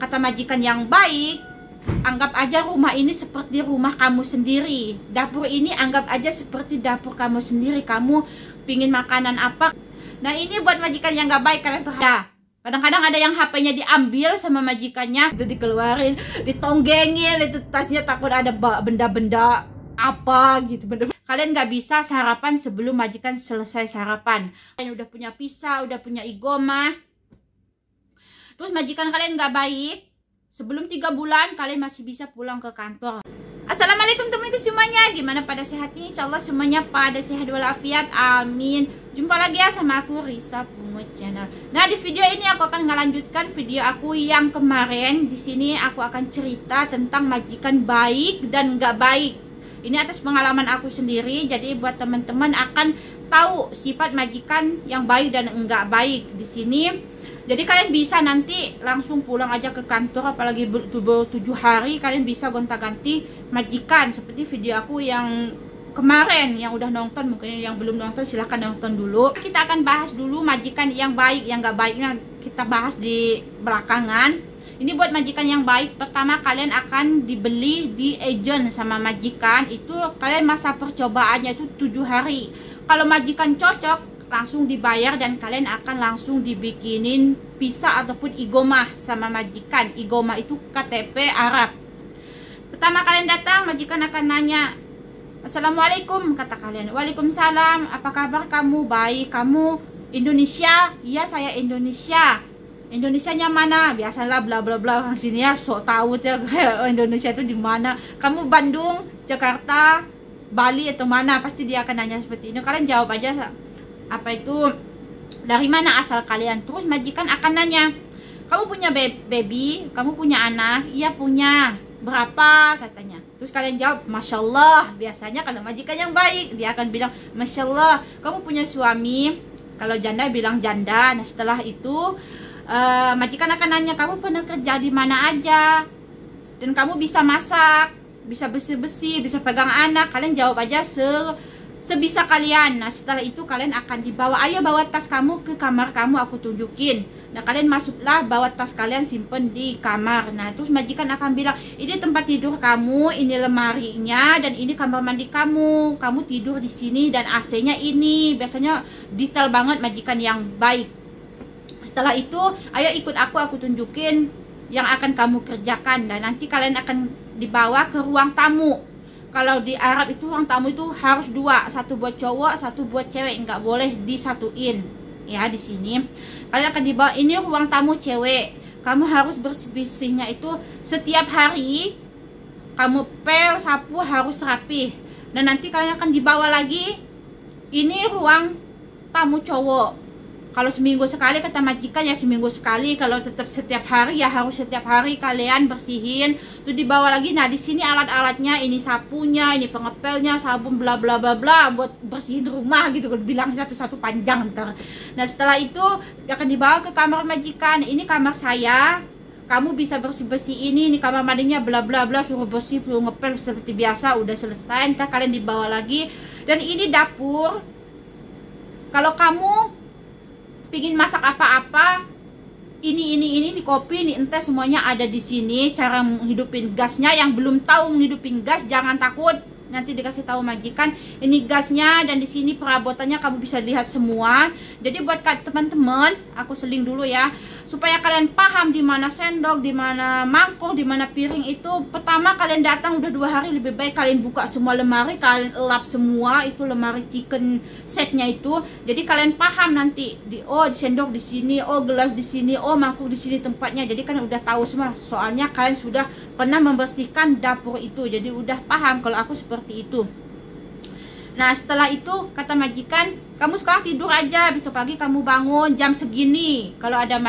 kata majikan yang baik, anggap aja rumah ini seperti rumah kamu sendiri. Dapur ini anggap aja seperti dapur kamu sendiri. Kamu pingin makanan apa? Nah, ini buat majikan yang gak baik, kalian perhatikan. Kadang-kadang ada yang HP-nya diambil sama majikannya, itu dikeluarin, ditonggengin, itu tasnya takut ada benda-benda apa gitu. Kalian gak bisa sarapan sebelum majikan selesai sarapan. Kalian udah punya pisau, udah punya igoma, terus majikan kalian gak baik, sebelum 3 bulan kalian masih bisa pulang ke kantor. Assalamualaikum teman-teman semuanya, gimana pada sehatnya? Insyaallah semuanya pada sehat walafiat, amin. Jumpa lagi ya sama aku Risa Pungut Channel. Nah, di video ini aku akan melanjutkan video aku yang kemarin. Di sini aku akan cerita tentang majikan baik dan nggak baik. Ini atas pengalaman aku sendiri, jadi buat teman-teman akan tahu sifat majikan yang baik dan enggak baik di sini. Jadi kalian bisa nanti langsung pulang aja ke kantor, apalagi 7 hari kalian bisa gonta-ganti majikan seperti video aku yang kemarin. Yang udah nonton, mungkin yang belum nonton silahkan nonton dulu. Kita akan bahas dulu majikan yang baik, yang gak baiknya kita bahas di belakangan. Ini buat majikan yang baik, pertama kalian akan dibeli di agent sama majikan. Itu kalian masa percobaannya itu 7 hari. Kalau majikan cocok, langsung dibayar dan kalian akan langsung dibikinin visa ataupun igoma sama majikan. Igoma itu KTP Arab. Pertama kalian datang, majikan akan nanya, Assalamualaikum, kata kalian. Waalaikumsalam, apa kabar kamu? Baik. Kamu Indonesia? Iya, saya Indonesia. Indonesianya mana? Biasalah bla bla bla, orang sini ya sok tahu ya Indonesia itu di mana. Kamu Bandung, Jakarta, Bali atau mana? Pasti dia akan nanya seperti ini. Kalian jawab aja apa itu, dari mana asal kalian. Terus majikan akan nanya, kamu punya baby, kamu punya anak? Iya punya. Berapa katanya. Terus kalian jawab Masya Allah. Biasanya kalau majikan yang baik, dia akan bilang Masya Allah. Kamu punya suami? Kalau janda bilang janda. Nah, setelah itu majikan akan nanya, kamu pernah kerja di mana aja, dan kamu bisa masak, bisa bersih-bersih, bisa pegang anak. Kalian jawab aja sebisa kalian. Nah, setelah itu kalian akan dibawa, ayo bawa tas kamu ke kamar kamu, aku tunjukin. Nah, kalian masuklah, bawa tas kalian, simpen di kamar. Nah, terus majikan akan bilang, ini tempat tidur kamu, ini lemarinya, dan ini kamar mandi kamu. Kamu tidur di sini dan AC-nya ini. Biasanya detail banget majikan yang baik. Setelah itu, ayo ikut aku tunjukin yang akan kamu kerjakan. Dan nanti kalian akan dibawa ke ruang tamu. Kalau di Arab itu ruang tamu itu harus 2, satu buat cowok, satu buat cewek, nggak boleh disatuin. Ya, di sini kalian akan dibawa, ini ruang tamu cewek. Kamu harus bersih-bersihnya itu setiap hari. Kamu pel, sapu harus rapih. Dan nanti kalian akan dibawa lagi, ini ruang tamu cowok. Kalau seminggu sekali kata majikan ya seminggu sekali. Kalau tetap setiap hari ya harus setiap hari kalian bersihin. Itu dibawa lagi. Nah, di sini alat-alatnya, ini sapunya, ini pengepelnya, sabun bla bla bla bla buat bersihin rumah gitu. Bilang satu-satu panjang ntar. Nah, setelah itu akan dibawa ke kamar majikan. Ini kamar saya. Kamu bisa bersih-bersih ini kamar mandinya bla bla bla, suruh bersih, suruh ngepel seperti biasa. Udah selesai, ntar kalian dibawa lagi. Dan ini dapur. Kalau kamu pingin masak apa-apa, ini kopi, ini entah, semuanya ada di sini. Cara menghidupin gasnya, yang belum tahu menghidupin gas jangan takut, nanti dikasih tahu majikan. Ini gasnya, dan di sini perabotannya kamu bisa lihat semua. Jadi buat teman-teman, aku seling dulu ya, supaya kalian paham di mana sendok, di mana mangkok, di mana piring itu. Pertama kalian datang udah 2 hari, lebih baik kalian buka semua lemari, kalian elap semua itu lemari chicken setnya itu. Jadi kalian paham nanti di sendok di sini, gelas di sini, mangkuk di sini tempatnya. Jadi kalian udah tahu semua, soalnya kalian sudah pernah membersihkan dapur itu. Jadi udah paham kalau aku seperti itu. Nah, setelah itu kata majikan, kamu sekarang tidur aja, besok pagi kamu bangun jam segini. Kalau ada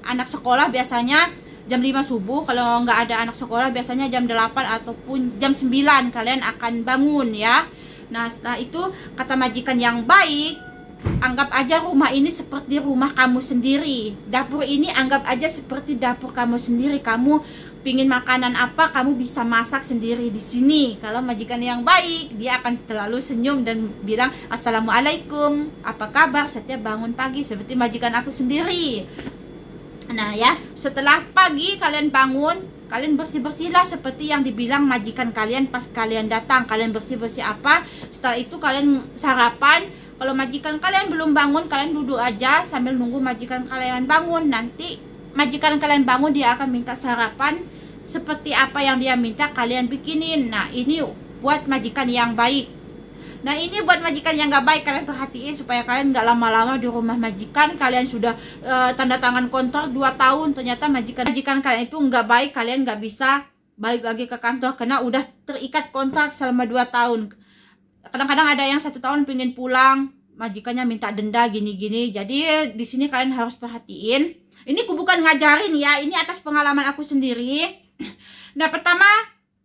anak sekolah biasanya jam 5 subuh. Kalau nggak ada anak sekolah biasanya jam 8 ataupun jam 9 kalian akan bangun ya. Nah, setelah itu kata majikan yang baik, anggap aja rumah ini seperti rumah kamu sendiri. Dapur ini anggap aja seperti dapur kamu sendiri. Kamu pingin makanan apa, kamu bisa masak sendiri di sini. Kalau majikan yang baik, dia akan selalu senyum dan bilang Assalamualaikum, apa kabar, setiap bangun pagi, seperti majikan aku sendiri. Nah ya, setelah pagi kalian bangun, kalian bersih-bersihlah seperti yang dibilang majikan kalian pas kalian datang. Kalian bersih-bersih apa? Setelah itu kalian sarapan. Kalau majikan kalian belum bangun, kalian duduk aja sambil nunggu majikan kalian bangun. Nanti majikan kalian bangun, dia akan minta sarapan seperti apa yang dia minta kalian bikinin. Nah ini buat majikan yang baik. Nah ini buat majikan yang gak baik, kalian perhatiin supaya kalian gak lama-lama di rumah majikan. Kalian sudah tanda tangan kontrak 2 tahun, ternyata majikan kalian itu gak baik, kalian gak bisa balik lagi ke kantor karena udah terikat kontrak selama 2 tahun. Kadang-kadang ada yang 1 tahun pengen pulang, majikannya minta denda gini-gini. Jadi di sini kalian harus perhatiin. Ini aku bukan ngajarin ya, ini atas pengalaman aku sendiri. Nah pertama,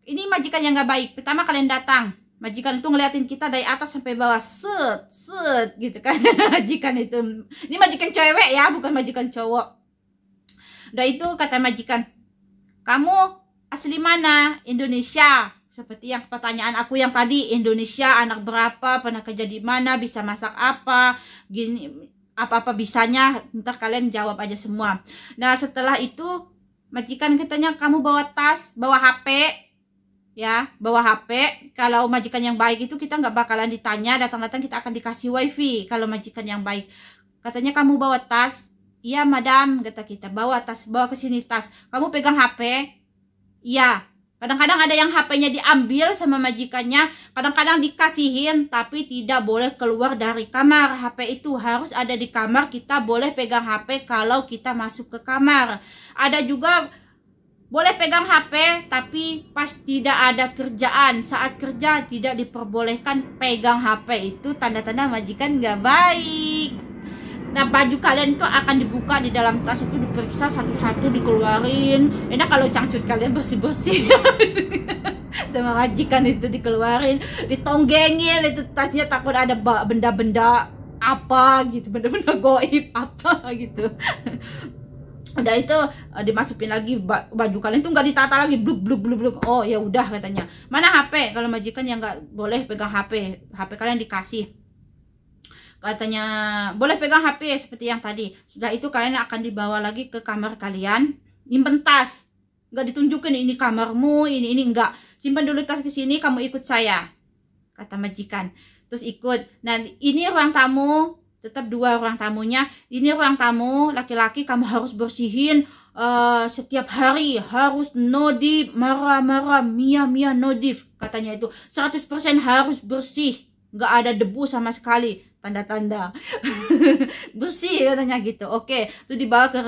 ini majikan yang gak baik. Pertama kalian datang, majikan itu ngeliatin kita dari atas sampai bawah, set gitu kan. Majikan itu, ini majikan cewek ya, bukan majikan cowok. Udah itu kata majikan, kamu asli mana? Indonesia. Seperti yang pertanyaan aku yang tadi, Indonesia, anak berapa, pernah kerja di mana, bisa masak apa, gini, apa-apa bisanya, ntar kalian jawab aja semua. Nah setelah itu majikan katanya, kamu bawa tas, bawa HP. Ya, bawa HP. Kalau majikan yang baik itu kita nggak bakalan ditanya, datang-datang kita akan dikasih wifi. Kalau majikan yang baik, katanya kamu bawa tas. Iya madam, kata kita, bawa tas, bawa ke sini tas. Kamu pegang HP? Iya. Kadang-kadang ada yang HP-nya diambil sama majikannya, kadang-kadang dikasihin, tapi tidak boleh keluar dari kamar. HP itu harus ada di kamar, kita boleh pegang HP kalau kita masuk ke kamar. Ada juga boleh pegang HP, tapi pas tidak ada kerjaan. Saat kerja tidak diperbolehkan pegang HP. Itu tanda-tanda majikan gak baik. Nah baju kalian itu akan dibuka, di dalam tas itu diperiksa satu-satu, dikeluarin. Enak kalau cangcut kalian bersih-bersih. Sama majikan itu dikeluarin, ditonggengin itu tasnya, takut ada benda-benda apa gitu, benda-benda goib apa gitu. Udah itu dimasukin lagi baju kalian tuh nggak ditata lagi, bluk. Oh ya udah katanya, mana HP? Kalau majikan yang nggak boleh pegang HP, HP kalian dikasih, katanya boleh pegang HP seperti yang tadi. Sudah itu kalian akan dibawa lagi ke kamar kalian, nyimpen tas, nggak ditunjukin ini kamarmu, ini enggak, simpan dulu tas ke sini, kamu ikut saya, kata majikan. Terus ikut. Nah ini ruang tamu, tetap 2 ruang tamunya. Ini ruang tamu laki-laki, kamu harus bersihin setiap hari, harus nodif, marah mia nodif, katanya itu 100% harus bersih, nggak ada debu sama sekali, tanda-tanda bersih katanya gitu. Oke, itu dibawa ke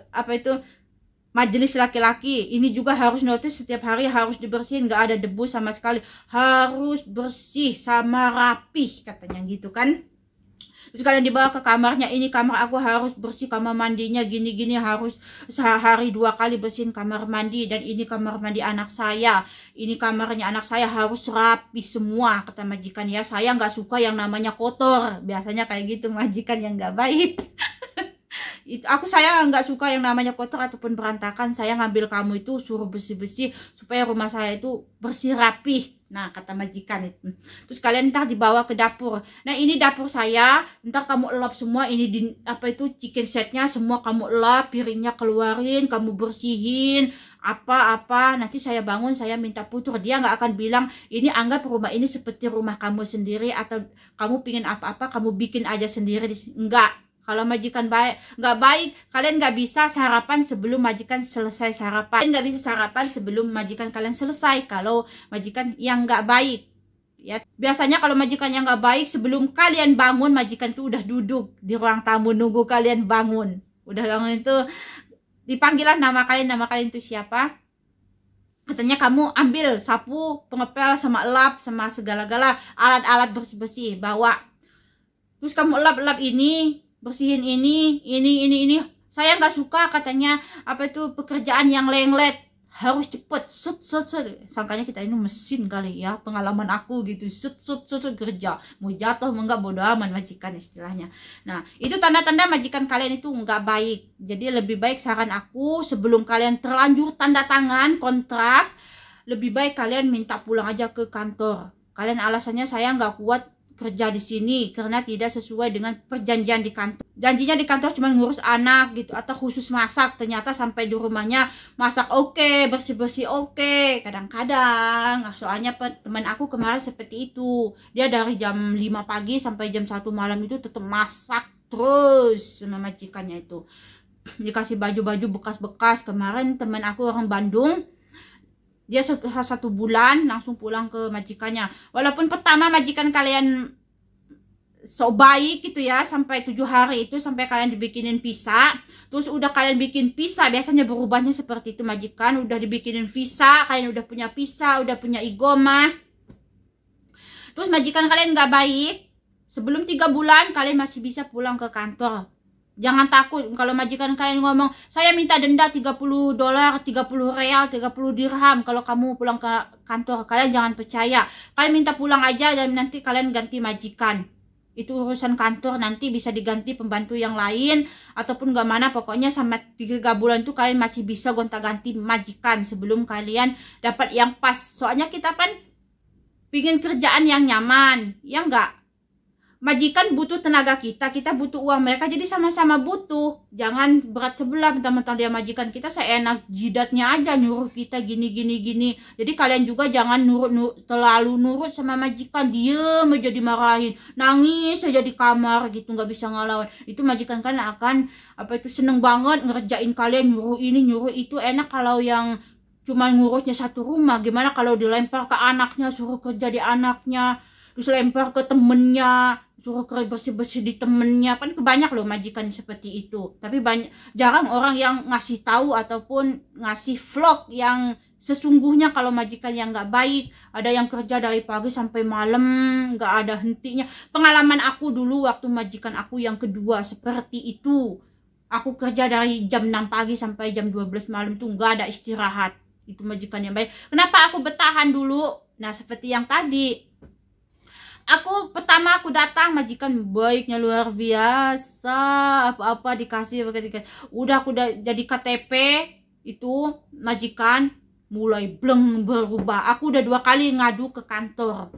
apa itu, majelis laki-laki. Ini juga harus notice, setiap hari harus dibersihin, nggak ada debu sama sekali, harus bersih sama rapih, katanya gitu kan. Terus kalian dibawa ke kamarnya, ini kamar aku harus bersih, kamar mandinya gini-gini, harus sehari 2 kali bersihin kamar mandi. Dan ini kamar mandi anak saya, ini kamarnya anak saya, harus rapi semua, kata majikan ya. Saya nggak suka yang namanya kotor, biasanya kayak gitu majikan yang nggak baik. Saya nggak suka yang namanya kotor ataupun berantakan. Saya ngambil kamu itu suruh bersih-bersih supaya rumah saya itu bersih rapih. Nah kata majikan itu. Terus kalian ntar dibawa ke dapur. Nah ini dapur saya, ntar kamu elap semua. Ini di apa itu, chicken setnya semua kamu elap, piringnya keluarin, kamu bersihin apa-apa. Nanti saya bangun, saya minta putur. Dia nggak akan bilang ini, anggap rumah ini seperti rumah kamu sendiri, atau kamu pingin apa-apa kamu bikin aja sendiri. Enggak. Kalau majikan nggak baik, kalian nggak bisa sarapan sebelum majikan selesai sarapan. Kalian nggak bisa sarapan sebelum majikan kalian selesai. Kalau majikan yang nggak baik, ya biasanya kalau majikan yang nggak baik, sebelum kalian bangun majikan tuh udah duduk di ruang tamu nunggu kalian bangun. Udah bangun itu dipanggilan nama kalian itu siapa? Katanya kamu ambil sapu, pengepel, sama elap, sama segala-gala alat-alat bersih-bersih bawa. Terus kamu elap-elap ini, bersihin ini. Saya nggak suka katanya apa itu pekerjaan yang lenglet, harus cepet, set. Sangkanya kita ini mesin kali ya, pengalaman aku gitu, set kerja, mau jatuh enggak bodo amat majikan istilahnya. Nah itu tanda-tanda majikan kalian itu nggak baik. Jadi lebih baik saran aku, sebelum kalian terlanjur tanda tangan kontrak, lebih baik kalian minta pulang aja ke kantor. Kalian alasannya saya nggak kuat kerja di sini karena tidak sesuai dengan perjanjian di kantor. Janjinya di kantor cuma ngurus anak gitu atau khusus masak, ternyata sampai di rumahnya masak oke, bersih-bersih oke. Kadang-kadang soalnya teman aku kemarin seperti itu. Dia dari jam 5 pagi sampai jam 1 malam itu tetap masak terus sama majikannya itu. Dikasih baju-baju bekas-bekas. Kemarin teman aku orang Bandung, dia 1 bulan langsung pulang ke majikannya. Walaupun pertama majikan kalian so baik gitu ya, sampai 7 hari itu sampai kalian dibikinin visa. Terus udah kalian bikin visa, biasanya berubahnya seperti itu majikan. Udah dibikinin visa, kalian udah punya visa, udah punya igoma. Terus majikan kalian nggak baik, sebelum 3 bulan kalian masih bisa pulang ke kantor. Jangan takut kalau majikan kalian ngomong, saya minta denda $30, 30 real, 30 dirham kalau kamu pulang ke kantor. Kalian jangan percaya. Kalian minta pulang aja dan nanti kalian ganti majikan. Itu urusan kantor, nanti bisa diganti pembantu yang lain ataupun gak mana. Pokoknya sama 3 bulan itu kalian masih bisa gonta-ganti majikan sebelum kalian dapat yang pas. Soalnya kita kan pingin kerjaan yang nyaman, ya enggak? Majikan butuh tenaga kita, kita butuh uang mereka, jadi sama-sama butuh. Jangan berat sebelah, mentang-mentang dia majikan kita seenak jidatnya aja nyuruh kita gini. Jadi kalian juga jangan terlalu nurut sama majikan, diem aja dimarahin, nangis aja di kamar gitu, nggak bisa ngelawan. Itu majikan kan akan seneng banget ngerjain kalian, nyuruh ini nyuruh itu. Enak kalau yang cuma ngurusnya satu rumah. Gimana kalau dilempar ke anaknya, suruh kerja di anaknya, terus lempar ke temennya, suruh bersih-bersih di temennya. Kan banyak loh majikan seperti itu. Tapi jarang orang yang ngasih tahu ataupun ngasih vlog yang sesungguhnya kalau majikan yang nggak baik. Ada yang kerja dari pagi sampai malam, nggak ada hentinya. Pengalaman aku dulu waktu majikan aku yang kedua seperti itu. Aku kerja dari jam 6 pagi sampai jam 12 malam tuh nggak ada istirahat. Itu majikan yang baik. Kenapa aku bertahan dulu? Nah, seperti yang tadi. Pertama aku datang, majikan baiknya luar biasa, apa-apa dikasih. Udah aku jadi KTP, itu majikan mulai bleng berubah. Aku udah 2 kali ngadu ke kantor,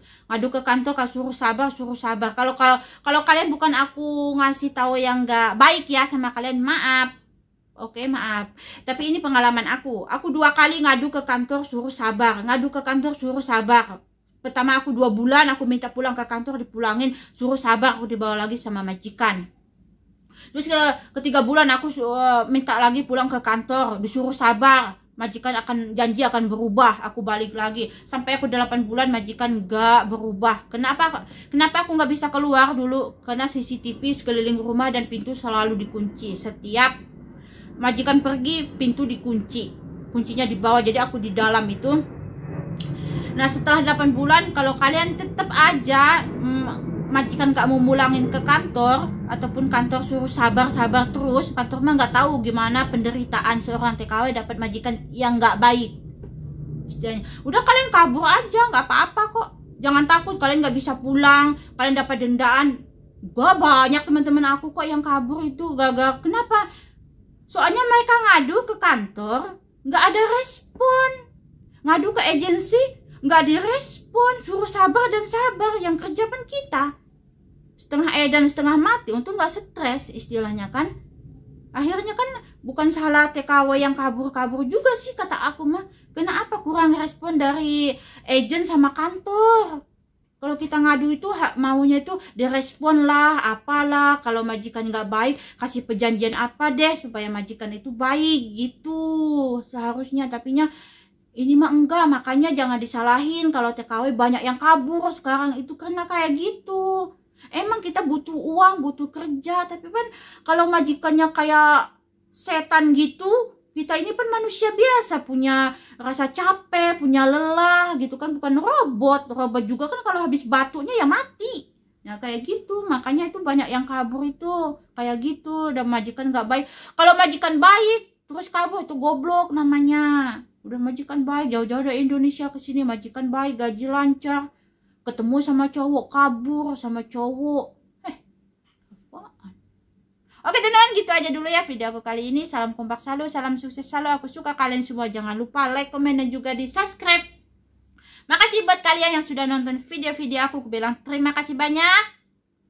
suruh sabar. Kalau kalian bukan aku ngasih tahu yang nggak baik ya sama kalian, maaf. Oke, maaf. Tapi ini pengalaman aku. Aku 2 kali ngadu ke kantor suruh sabar, Pertama aku 2 bulan, aku minta pulang ke kantor, dipulangin, suruh sabar, aku dibawa lagi sama majikan. Terus ketiga bulan aku minta lagi pulang ke kantor, disuruh sabar, majikan janji akan berubah, aku balik lagi. Sampai aku 8 bulan majikan gak berubah. Kenapa aku gak bisa keluar dulu? Karena CCTV sekeliling rumah dan pintu selalu dikunci. Setiap majikan pergi, pintu dikunci, kuncinya di bawah, jadi aku di dalam itu. Nah, setelah 8 bulan, kalau kalian tetap aja majikan gak mau mulangin ke kantor, ataupun kantor suruh sabar terus, kantor mah gak tahu gimana penderitaan seorang TKW dapat majikan yang gak baik. Istilahnya, udah kalian kabur aja, gak apa-apa kok. Jangan takut, kalian gak bisa pulang, kalian dapat dendaan. Banyak teman-teman aku kok yang kabur itu gagal. Kenapa? Soalnya mereka ngadu ke kantor, gak ada respon. Ngadu ke agensi, nggak direspon, suruh sabar dan sabar. Yang kerja kan kita, setengah edan setengah mati, untung nggak stres istilahnya kan. Akhirnya kan bukan salah TKW yang kabur juga sih kata aku mah. Kenapa kurang respon dari agen sama kantor? Kalau kita ngadu itu maunya itu direspon lah, apalah. Kalau majikan nggak baik, kasih perjanjian apa deh supaya majikan itu baik gitu seharusnya. Tapinya ini mah enggak, makanya jangan disalahin kalau TKW banyak yang kabur sekarang itu karena kayak gitu. Emang kita butuh uang, butuh kerja, tapi kan kalau majikannya kayak setan gitu, kita ini kan manusia biasa, punya rasa capek, punya lelah gitu kan, bukan robot. Robot juga kan kalau habis batunya ya mati. Nah kayak gitu, makanya itu banyak yang kabur itu kayak gitu. Dan majikan nggak baik. Kalau majikan baik terus kabur itu goblok namanya. Udah majikan baik, jauh-jauh dari Indonesia ke sini, majikan baik, gaji lancar, ketemu sama cowok, kabur sama cowok. Apaan? Oke teman-teman, gitu aja dulu ya video aku kali ini. Salam kompak selalu, salam sukses selalu. Aku suka kalian semua. Jangan lupa like, komen, dan juga di subscribe. Makasih buat kalian yang sudah nonton video-video aku bilang terima kasih banyak.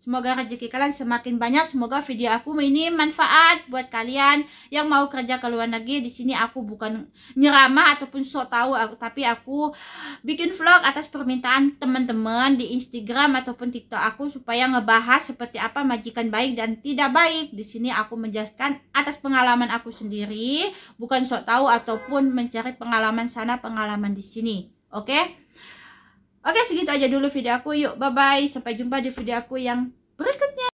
Semoga rezeki kalian semakin banyak. Semoga video aku ini manfaat buat kalian yang mau kerja ke luar negeri. Di sini aku bukan nyeramah ataupun sok tahu, tapi aku bikin vlog atas permintaan teman-teman di Instagram ataupun TikTok aku supaya ngebahas seperti apa majikan baik dan tidak baik. Di sini aku menjelaskan atas pengalaman aku sendiri, bukan sok tahu ataupun mencari pengalaman sana pengalaman di sini. Oke? Oke, segitu aja dulu video aku. Yuk, bye-bye. Sampai jumpa di video aku yang berikutnya.